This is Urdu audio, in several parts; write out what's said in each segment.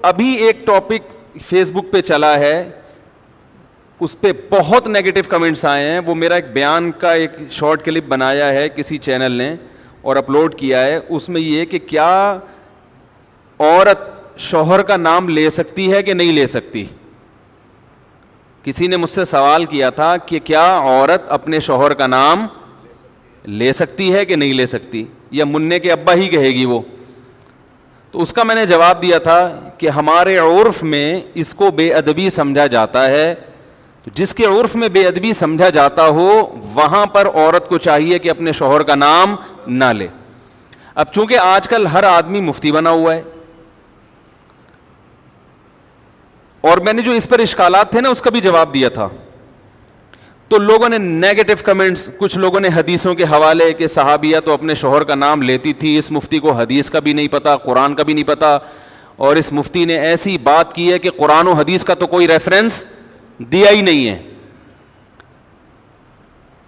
ابھی ایک ٹاپک فیس بک پہ چلا ہے, اس پہ بہت نیگیٹو کمنٹس آئے ہیں. وہ میرا ایک بیان کا ایک شارٹ کلپ بنایا ہے کسی چینل نے اور اپلوڈ کیا ہے. اس میں یہ کہ کیا عورت شوہر کا نام لے سکتی ہے کہ نہیں لے سکتی. کسی نے مجھ سے سوال کیا تھا کہ کیا عورت اپنے شوہر کا نام لے سکتی ہے کہ نہیں لے سکتی, یا منع کے ابا ہی کہے گی وہ. تو اس کا میں نے جواب دیا تھا کہ ہمارے عرف میں اس کو بے ادبی سمجھا جاتا ہے. تو جس کے عرف میں بے ادبی سمجھا جاتا ہو وہاں پر عورت کو چاہیے کہ اپنے شوہر کا نام نہ لے. اب چونکہ آج کل ہر آدمی مفتی بنا ہوا ہے, اور میں نے جو اس پر اشکالات تھے نا اس کا بھی جواب دیا تھا, تو لوگوں نے نیگیٹو کمنٹس, کچھ لوگوں نے حدیثوں کے حوالے کہ صحابیہ تو اپنے شوہر کا نام لیتی تھی, اس مفتی کو حدیث کا بھی نہیں پتا, قرآن کا بھی نہیں پتا, اور اس مفتی نے ایسی بات کی ہے کہ قرآن و حدیث کا تو کوئی ریفرنس دیا ہی نہیں ہے.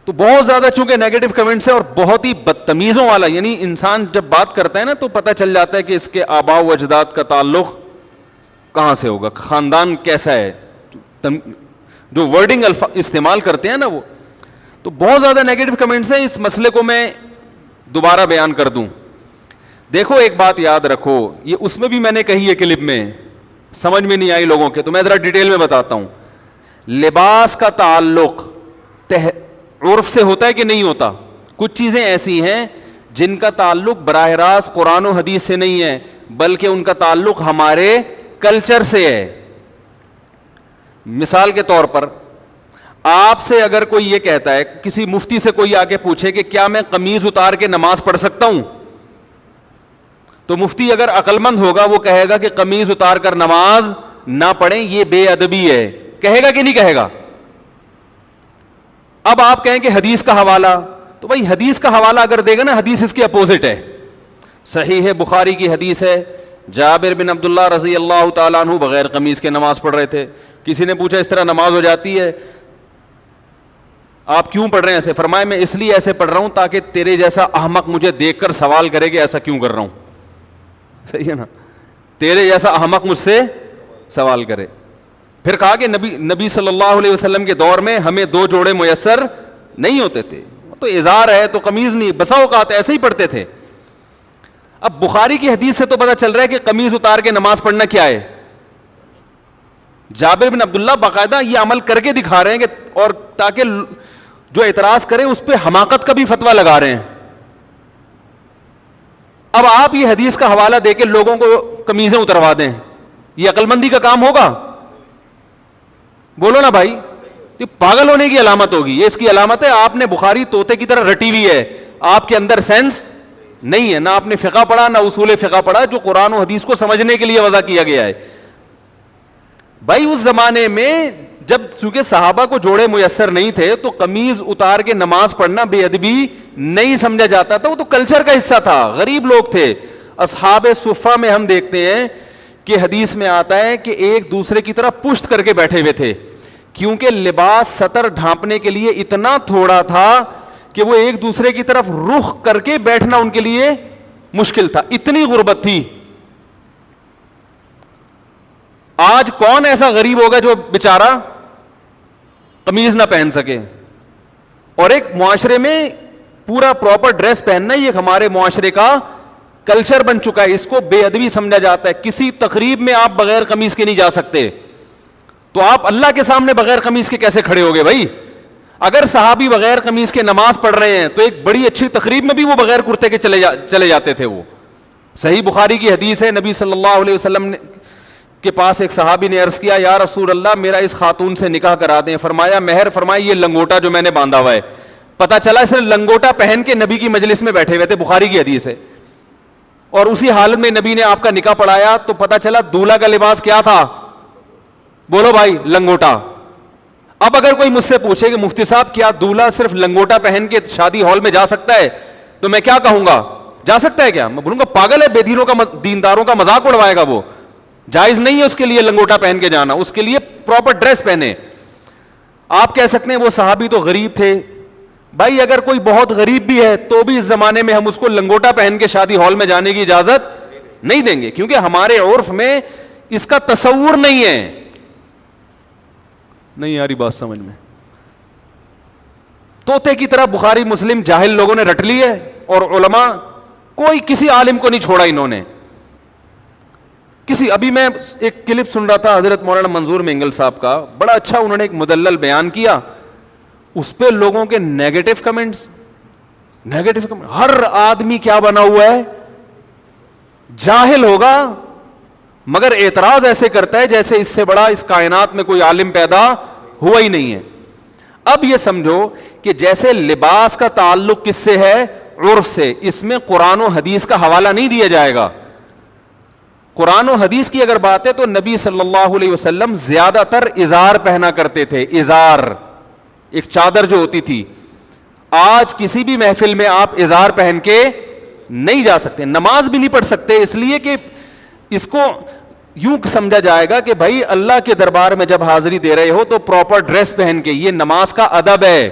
تو بہت زیادہ چونکہ نیگیٹو کمنٹس ہے اور بہت ہی بدتمیزوں والا, یعنی انسان جب بات کرتا ہے نا تو پتہ چل جاتا ہے کہ اس کے آباء و اجداد کا تعلق کہاں سے ہوگا, خاندان کیسا ہے, جو ورڈنگ استعمال کرتے ہیں نا وہ. تو بہت زیادہ نیگیٹو کمنٹس ہیں. اس مسئلے کو میں دوبارہ بیان کر دوں. دیکھو ایک بات یاد رکھو, یہ اس میں بھی میں نے کہی ہے کلپ میں, سمجھ میں نہیں آئی لوگوں کے, تو میں ذرا ڈیٹیل میں بتاتا ہوں. لباس کا تعلق عرف سے ہوتا ہے کہ نہیں ہوتا. کچھ چیزیں ایسی ہیں جن کا تعلق براہ راست قرآن و حدیث سے نہیں ہے, بلکہ ان کا تعلق ہمارے کلچر سے ہے. مثال کے طور پر آپ سے اگر کوئی یہ کہتا ہے, کسی مفتی سے کوئی آ کے پوچھے کہ کیا میں قمیض اتار کے نماز پڑھ سکتا ہوں, تو مفتی اگر عقل مند ہوگا وہ کہے گا کہ قمیض اتار کر نماز نہ پڑھیں, یہ بے ادبی ہے. کہے گا کہ نہیں کہے گا؟ اب آپ کہیں کہ حدیث کا حوالہ, تو بھائی حدیث کا حوالہ اگر دے گا نا, حدیث اس کے اپوزٹ ہے. صحیح ہے, بخاری کی حدیث ہے, جابر بن عبداللہ رضی اللہ تعالیٰ عنہ بغیر قمیض کے نماز پڑھ رہے تھے. کسی نے پوچھا اس طرح نماز ہو جاتی ہے, آپ کیوں پڑھ رہے ہیں ایسے؟ فرمایا میں اس لیے ایسے پڑھ رہا ہوں تاکہ تیرے جیسا احمق مجھے دیکھ کر سوال کرے کہ ایسا کیوں کر رہا ہوں. صحیح ہے نا, تیرے جیسا احمق مجھ سے سوال کرے. پھر کہا کہ نبی صلی اللہ علیہ وسلم کے دور میں ہمیں 2 جوڑے میسر نہیں ہوتے تھے, تو ازار ہے تو قمیض نہیں, بسا اوقات ایسے ہی پڑھتے تھے. اب بخاری کی حدیث سے تو پتہ چل رہا ہے کہ قمیض اتار کے نماز پڑھنا کیا ہے. جابر بن عبداللہ باقاعدہ یہ عمل کر کے دکھا رہے ہیں کہ, اور تاکہ جو اعتراض کرے اس پہ حماقت کا بھی فتویٰ لگا رہے ہیں. اب آپ یہ حدیث کا حوالہ دے کے لوگوں کو قمیضیں اتروا دیں, یہ عقل مندی کا کام ہوگا؟ بولو نا بھائی, یہ پاگل ہونے کی علامت ہوگی. یہ اس کی علامت ہے آپ نے بخاری طوطے کی طرح رٹی ہوئی ہے, آپ کے اندر سینس نہیں ہے, نہ آپ نے فقہ پڑھا نہ اصول فقہ پڑھا جو قرآن و حدیث کو سمجھنے کے لیے وضع کیا گیا ہے. بھائی اس زمانے میں جب چونکہ صحابہ کو جوڑے میسر نہیں تھے تو قمیض اتار کے نماز پڑھنا بے ادبی نہیں سمجھا جاتا تھا, وہ تو کلچر کا حصہ تھا, غریب لوگ تھے. اصحاب صفہ میں ہم دیکھتے ہیں کہ حدیث میں آتا ہے کہ ایک دوسرے کی طرف پشت کر کے بیٹھے ہوئے تھے, کیونکہ لباس سطر ڈھانپنے کے لیے اتنا تھوڑا تھا کہ وہ ایک دوسرے کی طرف رخ کر کے بیٹھنا ان کے لیے مشکل تھا, اتنی غربت تھی. آج کون ایسا غریب ہوگا جو بیچارہ قمیض نہ پہن سکے؟ اور ایک معاشرے میں پورا پراپر ڈریس پہننا یہ ہمارے معاشرے کا کلچر بن چکا ہے, اس کو بے ادبی سمجھا جاتا ہے. کسی تقریب میں آپ بغیر قمیض کے نہیں جا سکتے, تو آپ اللہ کے سامنے بغیر قمیض کے کیسے کھڑے ہوگے بھائی؟ اگر صحابی بغیر قمیض کے نماز پڑھ رہے ہیں تو ایک بڑی اچھی تقریب میں بھی وہ بغیر کرتے کے چلے جاتے تھے. وہ صحیح بخاری کی حدیث ہے, نبی صلی اللہ علیہ وسلم کے پاس ایک صحابی نے عرض کیا یا رسول اللہ میرا اس خاتون سے نکاح کرا دیں. فرمایا مہر فرمایا یہ لنگوٹا جو میں نے باندھا ہوا ہے. پتا چلا اس نے لنگوٹا پہن کے نبی کی مجلس میں بیٹھے ہوئے تھے, بخاری کی حدیث ہے, اور اسی حالت میں نبی نے آپ کا نکاح پڑھایا تو پتا چلا دولہا کا لباس کیا تھا؟ بولو بھائی, لنگوٹا. اب اگر کوئی مجھ سے پوچھے کہ مفتی صاحب کیا دولہا صرف لنگوٹا پہن کے شادی ہال میں جا سکتا ہے, تو میں کیا کہوں گا؟ جا سکتا ہے کیا؟ میں بولوں گا پاگل ہے, بے دینوں کا دینداروں کا مذاق اڑوائے گا وہ. جائز نہیں ہے اس کے لیے لنگوٹا پہن کے جانا, اس کے لیے پراپر ڈریس پہنے. آپ کہہ سکتے ہیں وہ صحابی تو غریب تھے. بھائی اگر کوئی بہت غریب بھی ہے تو بھی اس زمانے میں ہم اس کو لنگوٹا پہن کے شادی ہال میں جانے کی اجازت نہیں دیں گے, کیونکہ ہمارے عرف میں اس کا تصور نہیں ہے. نہیں آ رہی بات سمجھ میں؟ طوطے کی طرح بخاری مسلم جاہل لوگوں نے رٹ لی ہے, اور علماء کوئی کسی عالم کو نہیں چھوڑا انہوں نے. ابھی میں ایک کلپ سن رہا تھا حضرت مولانا منظور مینگل صاحب کا, بڑا اچھا انہوں نے ایک مدلل بیان کیا, اس پہ لوگوں کے نیگیٹو کمنٹس. ہر آدمی کیا بنا ہوا ہے, جاہل ہوگا, مگر اعتراض ایسے کرتا ہے جیسے اس سے بڑا اس کائنات میں کوئی عالم پیدا ہوا ہی نہیں ہے. اب یہ سمجھو کہ جیسے لباس کا تعلق کس سے ہے, عرف سے, اس میں قرآن و حدیث کا حوالہ نہیں دیا جائے گا. قرآن و حدیث کی اگر بات ہے تو نبی صلی اللہ علیہ وسلم زیادہ تر ازار پہنا کرتے تھے, ازار, ایک چادر جو ہوتی تھی. آج کسی بھی محفل میں آپ ازار پہن کے نہیں جا سکتے, نماز بھی نہیں پڑھ سکتے, اس لیے کہ اس کو یوں سمجھا جائے گا کہ بھائی اللہ کے دربار میں جب حاضری دے رہے ہو تو پراپر ڈریس پہن کے, یہ نماز کا ادب ہے.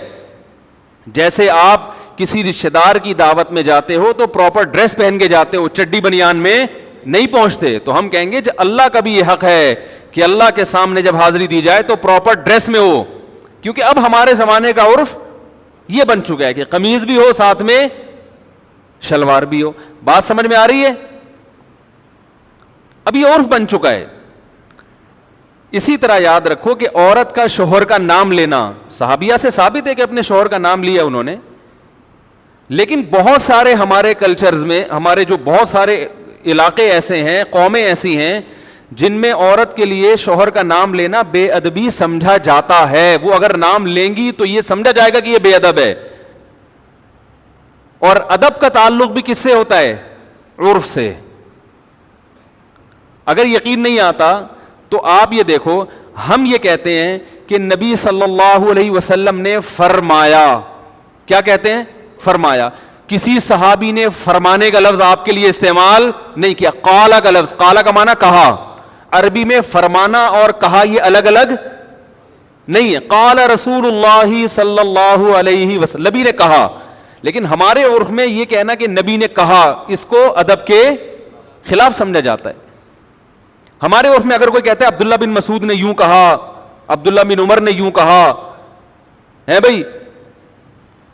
جیسے آپ کسی رشتہ دار کی دعوت میں جاتے ہو تو پراپر ڈریس پہن کے جاتے ہو, چڈی بنیان میں نہیں پہنچتے. تو ہم کہیں گے کہ اللہ کا بھی یہ حق ہے کہ اللہ کے سامنے جب حاضری دی جائے تو پراپر ڈریس میں ہو, کیونکہ اب ہمارے زمانے کا عرف یہ بن چکا ہے کہ قمیض بھی ہو ساتھ میں شلوار بھی ہو. بات سمجھ میں آ رہی ہے؟ اب یہ عرف بن چکا ہے. اسی طرح یاد رکھو کہ عورت کا شوہر کا نام لینا صحابیہ سے ثابت ہے کہ اپنے شوہر کا نام لیا انہوں نے, لیکن بہت سارے ہمارے کلچرز میں, ہمارے جو بہت سارے علاقے ایسے ہیں, قومیں ایسی ہیں جن میں عورت کے لیے شوہر کا نام لینا بے ادبی سمجھا جاتا ہے. وہ اگر نام لیں گی تو یہ سمجھا جائے گا کہ یہ بے ادب ہے. اور ادب کا تعلق بھی کس سے ہوتا ہے؟ عرف سے. اگر یقین نہیں آتا تو آپ یہ دیکھو, ہم یہ کہتے ہیں کہ نبی صلی اللہ علیہ وسلم نے فرمایا. کیا کہتے ہیں؟ فرمایا. کسی صحابی نے فرمانے کا لفظ آپ کے لیے استعمال نہیں کیا. قالا کا لفظ, قالا کا معنی کہا. عربی میں فرمانا اور کہا یہ الگ الگ نہیں ہے. قال رسول اللہ صلی اللہ علیہ وسلم, نبی نے کہا. لیکن ہمارے عرف میں یہ کہنا کہ نبی نے کہا, اس کو ادب کے خلاف سمجھا جاتا ہے. ہمارے عرف میں اگر کوئی کہتا ہے عبداللہ بن مسعود نے یوں کہا, عبداللہ بن عمر نے یوں کہا ہے بھائی,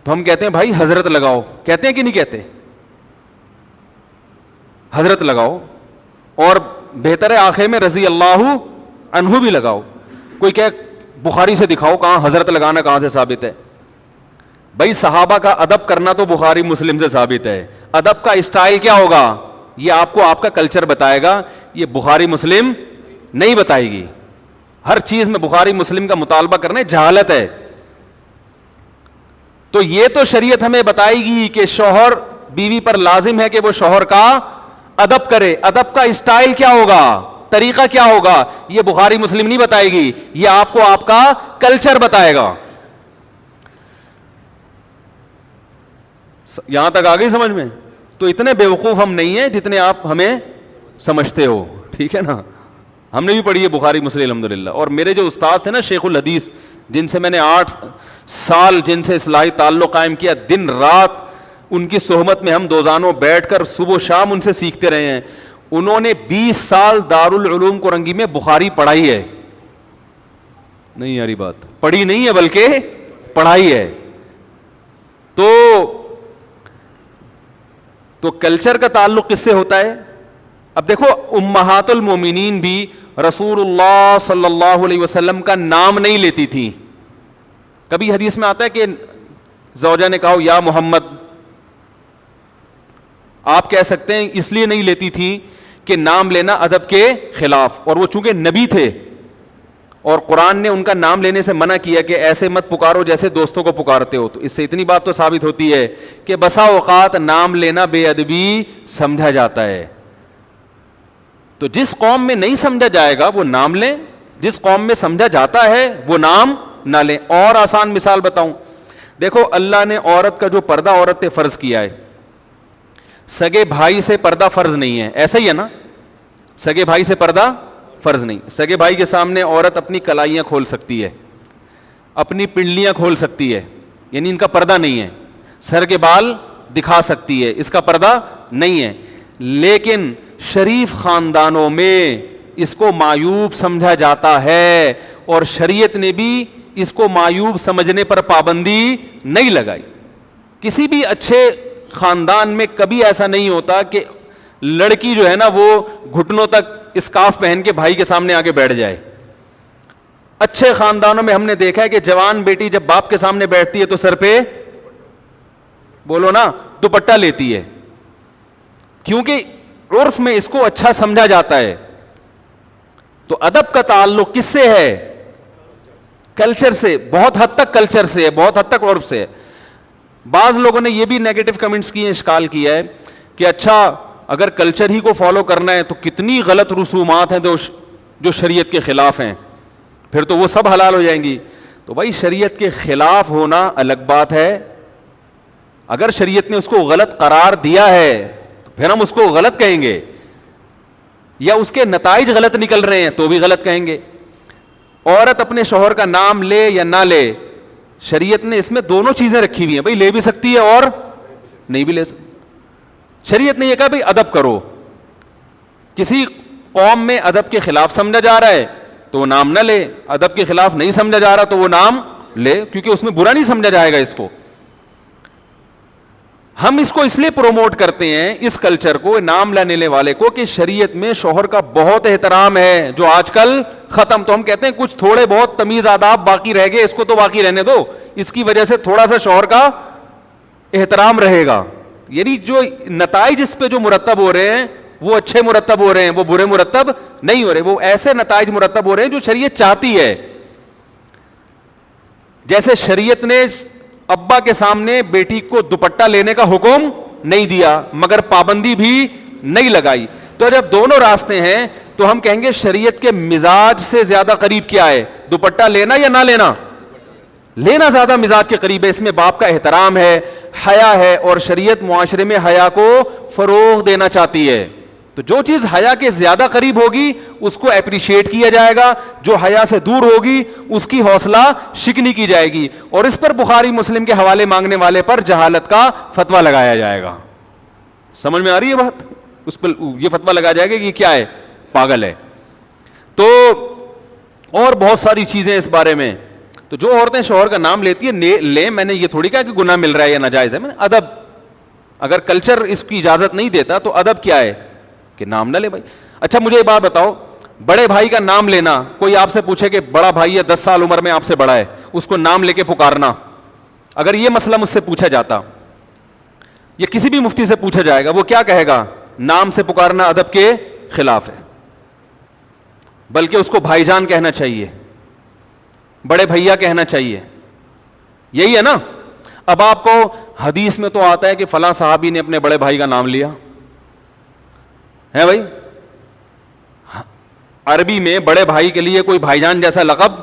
تو ہم کہتے ہیں بھائی حضرت لگاؤ. کہتے ہیں کہ نہیں کہتے؟ حضرت لگاؤ, اور بہتر ہے آخر میں رضی اللہ عنہ بھی لگاؤ. کوئی کہ بخاری سے دکھاؤ کہاں حضرت لگانا کہاں سے ثابت ہے. بھائی صحابہ کا ادب کرنا تو بخاری مسلم سے ثابت ہے. ادب کا اسٹائل کیا ہوگا یہ آپ کو آپ کا کلچر بتائے گا, یہ بخاری مسلم نہیں بتائے گی. ہر چیز میں بخاری مسلم کا مطالبہ کرنا جہالت ہے. تو یہ تو شریعت ہمیں بتائے گی کہ شوہر بیوی پر لازم ہے کہ وہ شوہر کا ادب کرے. ادب کا اسٹائل کیا ہوگا, طریقہ کیا ہوگا, یہ بخاری مسلم نہیں بتائے گی, یہ آپ کو آپ کا کلچر بتائے گا. یہاں تک آ گئی سمجھ میں؟ تو اتنے بیوقوف ہم نہیں ہیں جتنے آپ ہمیں سمجھتے ہو, ٹھیک ہے نا. ہم نے بھی پڑھی ہے بخاری مسلم الحمدللہ. اور میرے جو استاد تھے نا شیخ الحدیث, جن سے میں نے 8 سال جن سے اصلاحی تعلق قائم کیا, دن رات ان کی صحبت میں ہم دوزانوں بیٹھ کر صبح و شام ان سے سیکھتے رہے ہیں. انہوں نے 20 سال دارالعلوم کورنگی میں بخاری پڑھائی ہے. نہیں یاری بات, پڑھی نہیں ہے بلکہ پڑھائی ہے. تو کلچر کا تعلق کس سے ہوتا ہے؟ اب دیکھو امہات المومنین بھی رسول اللہ صلی اللہ علیہ وسلم کا نام نہیں لیتی تھی. کبھی حدیث میں آتا ہے کہ زوجہ نے کہا یا محمد, آپ کہہ سکتے ہیں اس لیے نہیں لیتی تھی کہ نام لینا ادب کے خلاف, اور وہ چونکہ نبی تھے اور قرآن نے ان کا نام لینے سے منع کیا کہ ایسے مت پکارو جیسے دوستوں کو پکارتے ہو. تو اس سے اتنی بات تو ثابت ہوتی ہے کہ بسا اوقات نام لینا بے ادبی سمجھا جاتا ہے. تو جس قوم میں نہیں سمجھا جائے گا وہ نام لیں, جس قوم میں سمجھا جاتا ہے وہ نام نہ لیں. اور آسان مثال بتاؤں, دیکھو اللہ نے عورت کا جو پردہ عورت پہ فرض کیا ہے, سگے بھائی سے پردہ فرض نہیں ہے, ایسا ہی ہے نا. سگے بھائی سے پردہ فرض نہیں. سگے بھائی کے سامنے عورت اپنی کلائیاں کھول سکتی ہے, اپنی پنڈلیاں کھول سکتی ہے, یعنی ان کا پردہ نہیں ہے. سر کے بال دکھا سکتی ہے, اس کا پردہ نہیں ہے. لیکن شریف خاندانوں میں اس کو معیوب سمجھا جاتا ہے, اور شریعت نے بھی اس کو معیوب سمجھنے پر پابندی نہیں لگائی. کسی بھی اچھے خاندان میں کبھی ایسا نہیں ہوتا کہ لڑکی جو ہے نا وہ گھٹنوں تک اسکارف پہن کے بھائی کے سامنے آ کے بیٹھ جائے. اچھے خاندانوں میں ہم نے دیکھا ہے کہ جوان بیٹی جب باپ کے سامنے بیٹھتی ہے تو سر پہ, بولو نا, دوپٹہ لیتی ہے, کیونکہ عرف میں اس کو اچھا سمجھا جاتا ہے. تو ادب کا تعلق کس سے ہے؟ کلچر سے, بہت حد تک کلچر سے ہے, بہت حد تک عرف سے ہے. بعض لوگوں نے یہ بھی نیگیٹو کمنٹس کیے, اشکال کیا ہے کہ اچھا اگر کلچر ہی کو فالو کرنا ہے تو کتنی غلط رسومات ہیں جو شریعت کے خلاف ہیں, پھر تو وہ سب حلال ہو جائیں گی. تو بھائی شریعت کے خلاف ہونا الگ بات ہے, اگر شریعت نے اس کو غلط قرار دیا ہے تو پھر ہم اس کو غلط کہیں گے, یا اس کے نتائج غلط نکل رہے ہیں تو بھی غلط کہیں گے. عورت اپنے شوہر کا نام لے یا نہ لے, شریعت نے اس میں دونوں چیزیں رکھی ہوئی ہیں, بھائی لے بھی سکتی ہے اور نہیں بھی لے سکتی. شریعت نے یہ کہا بھائی ادب کرو, کسی قوم میں ادب کے خلاف سمجھا جا رہا ہے تو وہ نام نہ لے, ادب کے خلاف نہیں سمجھا جا رہا تو وہ نام لے, کیونکہ اس میں برا نہیں سمجھا جائے گا اس کو. ہم اس کو اس لیے پروموٹ کرتے ہیں اس کلچر کو, نام لینے والے کو, کہ شریعت میں شوہر کا بہت احترام ہے جو آج کل ختم. تو ہم کہتے ہیں کچھ تھوڑے بہت تمیز آداب باقی رہ گئے, اس کو تو باقی رہنے دو, اس کی وجہ سے تھوڑا سا شوہر کا احترام رہے گا. یعنی جو نتائج اس پہ جو مرتب ہو رہے ہیں وہ اچھے مرتب ہو رہے ہیں, وہ برے مرتب نہیں ہو رہے, وہ ایسے نتائج مرتب ہو رہے ہیں جو شریعت چاہتی ہے. جیسے شریعت نے ابا کے سامنے بیٹی کو دوپٹہ لینے کا حکم نہیں دیا مگر پابندی بھی نہیں لگائی. تو جب دونوں راستے ہیں تو ہم کہیں گے شریعت کے مزاج سے زیادہ قریب کیا ہے, دوپٹہ لینا یا نہ لینا؟ لینا زیادہ مزاج کے قریب ہے. اس میں باپ کا احترام ہے, حیا ہے, اور شریعت معاشرے میں حیا کو فروغ دینا چاہتی ہے. تو جو چیز حیا کے زیادہ قریب ہوگی اس کو اپریشیٹ کیا جائے گا, جو حیا سے دور ہوگی اس کی حوصلہ شکنی کی جائے گی, اور اس پر بخاری مسلم کے حوالے مانگنے والے پر جہالت کا فتویٰ لگایا جائے گا. سمجھ میں آ رہی ہے بات؟ اس پر یہ فتویٰ لگایا جائے گا کہ یہ کیا ہے, پاگل ہے. تو اور بہت ساری چیزیں اس بارے میں. تو جو عورتیں شوہر کا نام لیتی ہیں لیں, میں نے یہ تھوڑی کہا کہ گناہ مل رہا ہے یا ناجائز ہے, میں نے ادب, اگر کلچر اس کی اجازت نہیں دیتا تو ادب کیا ہے کہ نام نہ لے بھائی. اچھا مجھے یہ بات بتاؤ, بڑے بھائی کا نام لینا, کوئی آپ سے پوچھے کہ بڑا بھائی ہے 10 سال عمر میں آپ سے بڑا ہے, اس کو نام لے کے پکارنا, اگر یہ مسئلہ مجھ سے پوچھا جاتا یا کسی بھی مفتی سے پوچھا جائے گا, وہ کیا کہے گا؟ نام سے پکارنا ادب کے خلاف ہے, بلکہ اس کو بھائی جان کہنا چاہیے, بڑے بھیا کہنا چاہیے. یہی ہے نا. اب آپ کو حدیث میں تو آتا ہے کہ فلاں صحابی نے اپنے بڑے بھائی کا نام لیا ہے بھائی, عربی میں بڑے بھائی کے لیے کوئی بھائی جان جیسا لقب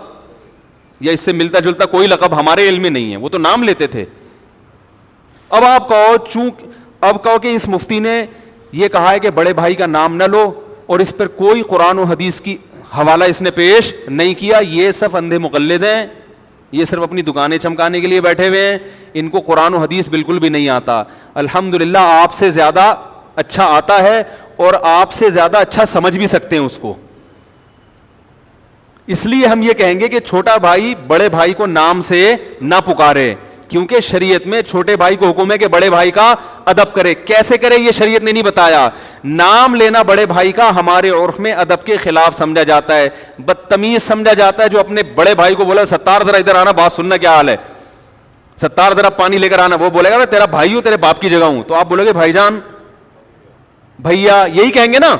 یا اس سے ملتا جلتا کوئی لقب ہمارے علم میں نہیں ہے, وہ تو نام لیتے تھے. اب آپ کہو کہ اس مفتی نے یہ کہا ہے کہ بڑے بھائی کا نام نہ لو, اور اس پر کوئی قرآن و حدیث کی حوالہ اس نے پیش نہیں کیا, یہ صرف اندھے مقلد ہیں, یہ صرف اپنی دکانیں چمکانے کے لیے بیٹھے ہوئے ہیں, ان کو قرآن و حدیث بالکل بھی نہیں آتا. الحمدللہ آپ سے زیادہ اچھا آتا ہے, اور آپ سے زیادہ اچھا سمجھ بھی سکتے ہیں اس کو. اس لیے ہم یہ کہیں گے کہ چھوٹا بھائی بڑے بھائی کو نام سے نہ پکارے, کیونکہ شریعت میں چھوٹے بھائی کو حکم ہے کہ بڑے بھائی کا ادب کرے. کیسے کرے یہ شریعت نے نہیں بتایا. نام لینا بڑے بھائی کا ہمارے عرف میں ادب کے خلاف سمجھا جاتا ہے, بدتمیز سمجھا جاتا ہے. جو اپنے بڑے بھائی کو بولا ستار ذرا ادھر آنا, بات سننا کیا حال ہے, ستار ذرا پانی لے کر آنا, وہ بولے گا میں تیرا بھائی ہوں, تیرے باپ کی جگہ ہوں, تو آپ بولو گے بھائی جان, بھیا, یہی کہیں گے نا.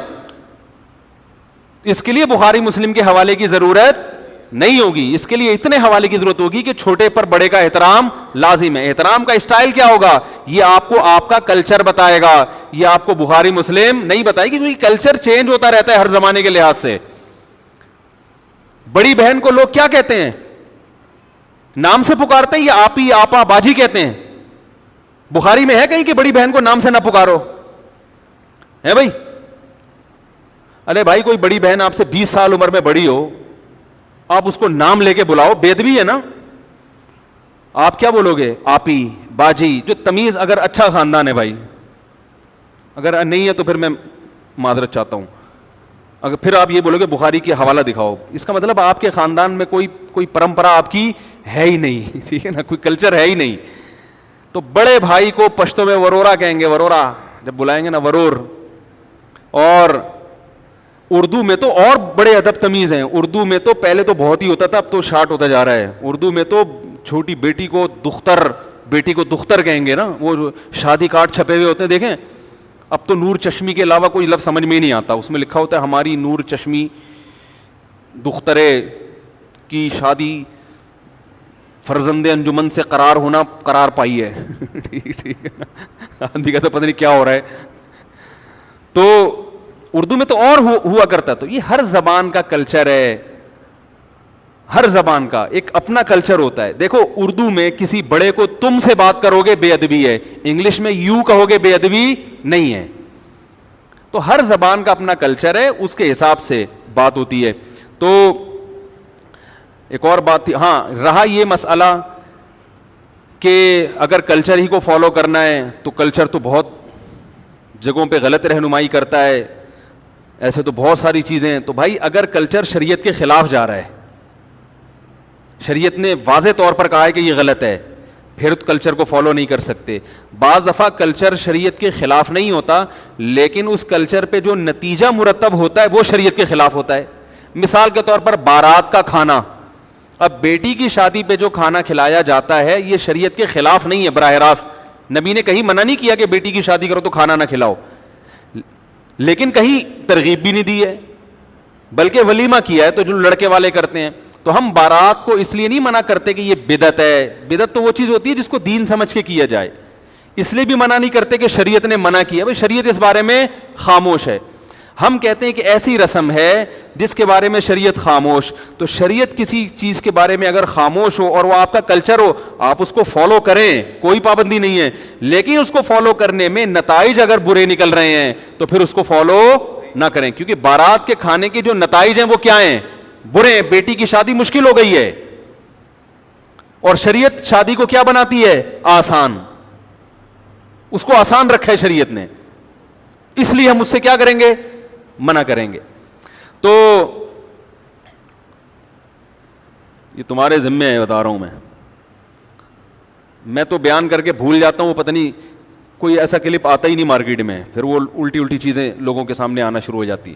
اس کے لیے بخاری مسلم کے حوالے کی ضرورت نہیں ہوگی, اس کے لیے اتنے حوالے کی ضرورت ہوگی کہ چھوٹے پر بڑے کا احترام لازم ہے. احترام کا اسٹائل کیا ہوگا یہ آپ کو آپ کا کلچر بتائے گا, یہ آپ کو بخاری مسلم نہیں بتائے گی, کیونکہ کلچر چینج ہوتا رہتا ہے ہر زمانے کے لحاظ سے. بڑی بہن کو لوگ کیا کہتے ہیں, نام سے پکارتے ہیں یا آپی آپا باجی کہتے ہیں؟ بخاری میں ہے کہیں کہ بڑی بہن کو نام سے نہ پکارو ہے بھائی؟ ارے بھائی کوئی بڑی بہن آپ سے 20 سال عمر میں بڑی ہو, آپ اس کو نام لے کے بلاؤ, بے ادبی ہے نا. آپ کیا بولو گے؟ آپی باجی, جو تمیز, اگر اچھا خاندان ہے بھائی, اگر نہیں ہے تو پھر میں معذرت چاہتا ہوں, اگر پھر آپ یہ بولو گے بخاری کی حوالہ دکھاؤ, اس کا مطلب آپ کے خاندان میں کوئی پرمپرا آپ کی ہے ہی نہیں, ٹھیک ہے نا, کوئی کلچر ہے ہی نہیں. تو بڑے بھائی کو پشتو میں ورورا کہیں گے, ورورا جب بلائیں گے نا ورور. اور اردو میں تو اور بڑے ادب تمیز ہیں. اردو میں تو پہلے تو بہت ہی ہوتا تھا, اب تو شارٹ ہوتا جا رہا ہے. اردو میں تو چھوٹی بیٹی کو دختر کہیں گے نا, وہ شادی کارڈ چھپے ہوئے ہوتے ہیں دیکھیں. اب تو نور چشمی کے علاوہ کوئی لفظ سمجھ میں ہی نہیں آتا. اس میں لکھا ہوتا ہے ہماری نور چشمی دخترے کی شادی فرزند انجمن سے قرار پائی ہے. ٹھیک ہے نا, آدمی کا تو پتہ نہیں کیا ہو رہا ہے. تو اردو میں تو اور ہوا کرتا. تو یہ ہر زبان کا کلچر ہے, ہر زبان کا ایک اپنا کلچر ہوتا ہے. دیکھو اردو میں کسی بڑے کو تم سے بات کرو گے بے ادبی ہے, انگلش میں یو کہو گے بے ادبی نہیں ہے. تو ہر زبان کا اپنا کلچر ہے, اس کے حساب سے بات ہوتی ہے. تو ایک اور بات تھی, ہاں رہا یہ مسئلہ کہ اگر کلچر ہی کو فالو کرنا ہے تو کلچر تو بہت جگہوں پہ غلط رہنمائی کرتا ہے. ایسے تو بہت ساری چیزیں ہیں. تو بھائی اگر کلچر شریعت کے خلاف جا رہا ہے, شریعت نے واضح طور پر کہا ہے کہ یہ غلط ہے, پھر کلچر کو فالو نہیں کر سکتے. بعض دفعہ کلچر شریعت کے خلاف نہیں ہوتا, لیکن اس کلچر پہ جو نتیجہ مرتب ہوتا ہے وہ شریعت کے خلاف ہوتا ہے. مثال کے طور پر بارات کا کھانا, اب بیٹی کی شادی پہ جو کھانا کھلایا جاتا ہے یہ شریعت کے خلاف نہیں ہے براہ راست. نبی نے کہیں منع نہیں کیا کہ بیٹی کی شادی کرو تو کھانا نہ کھلاؤ, لیکن کہیں ترغیب بھی نہیں دی ہے, بلکہ ولیمہ کیا ہے تو جو لڑکے والے کرتے ہیں. تو ہم بارات کو اس لیے نہیں منع کرتے کہ یہ بدعت ہے. بدعت تو وہ چیز ہوتی ہے جس کو دین سمجھ کے کیا جائے, اس لیے بھی منع نہیں کرتے کہ شریعت نے منع کیا. بھائی شریعت اس بارے میں خاموش ہے. ہم کہتے ہیں کہ ایسی رسم ہے جس کے بارے میں شریعت خاموش. تو شریعت کسی چیز کے بارے میں اگر خاموش ہو اور وہ آپ کا کلچر ہو, آپ اس کو فالو کریں, کوئی پابندی نہیں ہے, لیکن اس کو فالو کرنے میں نتائج اگر برے نکل رہے ہیں تو پھر اس کو فالو نہ کریں. کیونکہ بارات کے کھانے کے جو نتائج ہیں وہ کیا ہیں, برے ہیں. بیٹی کی شادی مشکل ہو گئی ہے, اور شریعت شادی کو کیا بناتی ہے, آسان. اس کو آسان رکھا ہے شریعت نے, اس لیے ہم اس سے کیا کریں گے, منع کریں گے. تو یہ تمہارے ذمے ہے, بتا رہا ہوں میں تو بیان کر کے بھول جاتا ہوں, پتہ نہیں کوئی ایسا کلپ آتا ہی نہیں مارکیٹ میں, پھر وہ الٹی چیزیں لوگوں کے سامنے آنا شروع ہو جاتی.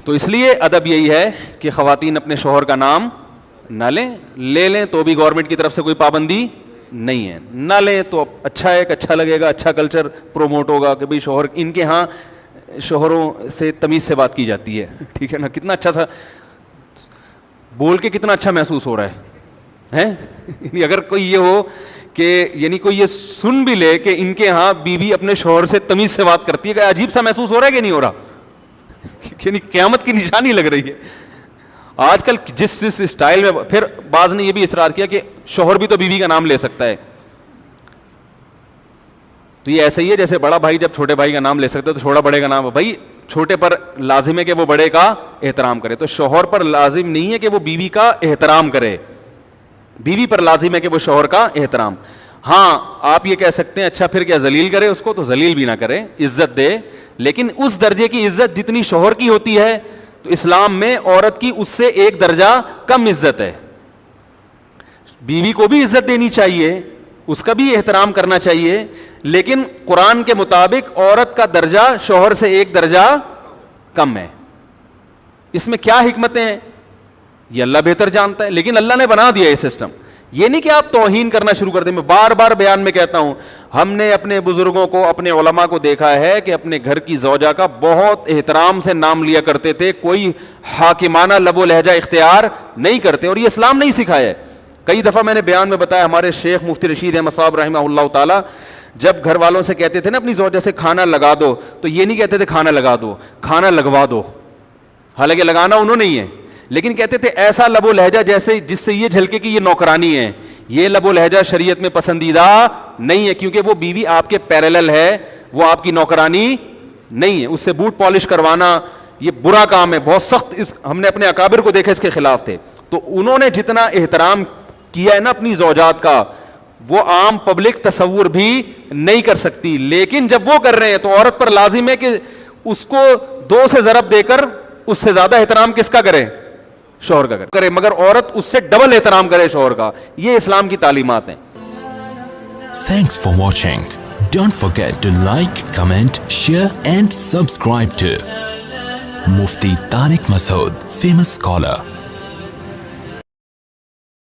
تو اس لیے ادب یہی ہے کہ خواتین اپنے شوہر کا نام نہ لے لیں تو بھی گورنمنٹ کی طرف سے کوئی پابندی نہیں ہے, نہ لیں تو اچھا ہے, اچھا لگے گا, اچھا کلچر پروموٹ ہوگا کہ بھئی شوہر, ان کے ہاں شوہروں سے تمیز سے بات کی جاتی ہے. ٹھیک ہے نا, کتنا اچھا سا بول کے کتنا اچھا محسوس ہو رہا ہے. اگر کوئی یہ ہو کہ یعنی کوئی یہ سن بھی لے کہ ان کے ہاں بیوی اپنے شوہر سے تمیز سے بات کرتی ہے, کہ عجیب سا محسوس ہو رہا ہے کہ نہیں ہو رہا, یعنی قیامت کی نشانی لگ رہی ہے آج کل جس اسٹائل میں. پھر بعض نے یہ بھی اصرار کیا کہ شوہر بھی تو بیوی کا نام لے سکتا ہے. تو یہ ایسا ہی ہے جیسے بڑا بھائی جب چھوٹے بھائی کا نام لے سکتا ہے تو چھوٹا بڑے کا نام, بھائی چھوٹے پر لازم ہے کہ وہ بڑے کا احترام کرے, تو شوہر پر لازم نہیں ہے کہ وہ بیوی کا احترام کرے, بیوی پر لازم ہے کہ وہ شوہر کا احترام. ہاں آپ یہ کہہ سکتے ہیں اچھا پھر کیا ذلیل کرے اس کو, تو ذلیل بھی نہ کرے, عزت دے, لیکن اس درجے کی عزت جتنی شوہر کی ہوتی ہے, تو اسلام میں عورت کی اس سے ایک درجہ کم عزت ہے. بیوی کو بھی عزت دینی چاہیے, اس کا بھی احترام کرنا چاہیے, لیکن قرآن کے مطابق عورت کا درجہ شوہر سے ایک درجہ کم ہے. اس میں کیا حکمتیں ہیں یہ اللہ بہتر جانتا ہے, لیکن اللہ نے بنا دیا یہ سسٹم. یہ نہیں کہ آپ توہین کرنا شروع کر دیں. میں بار بار بیان میں کہتا ہوں, ہم نے اپنے بزرگوں کو, اپنے علماء کو دیکھا ہے کہ اپنے گھر کی زوجہ کا بہت احترام سے نام لیا کرتے تھے, کوئی حاکمانہ لب و لہجہ اختیار نہیں کرتے, اور یہ اسلام نہیں سکھایا ہے. کئی دفعہ میں نے بیان میں بتایا, ہمارے شیخ مفتی رشید احمد صاحب رحمہ اللہ تعالی جب گھر والوں سے کہتے تھے نا اپنی زوجہ سے کھانا لگا دو, تو یہ نہیں کہتے تھے کھانا لگا دو, کھانا لگوا دو. حالانکہ لگانا انہوں نے ہی ہے, لیکن کہتے تھے ایسا لب و لہجہ جیسے جس سے یہ جھلکے کہ یہ نوکرانی ہے. یہ لب و لہجہ شریعت میں پسندیدہ نہیں ہے, کیونکہ وہ بیوی آپ کے پیرالل ہے, وہ آپ کی نوکرانی نہیں ہے. اس سے بوٹ پالش کروانا یہ برا کام ہے, بہت سخت. ہم نے اپنے اکابر کو دیکھا اس کے خلاف تھے. تو انہوں نے جتنا احترام کیا ہے نا اپنی زوجات کا, وہ عام پبلک تصور بھی نہیں کر سکتی. لیکن جب وہ کر رہے ہیں تو عورت پر لازم ہے کہ اس کو 2 سے ضرب دے کر اس سے زیادہ احترام کس کا کرے؟ شوہر کا کرے، مگر عورت اس سے ڈبل احترام کرے شوہر کا. یہ اسلام کی تعلیمات ہیں. Thanks for watching. Don't forget to like, comment, share and subscribe to Mufti Tariq Masood, famous scholar.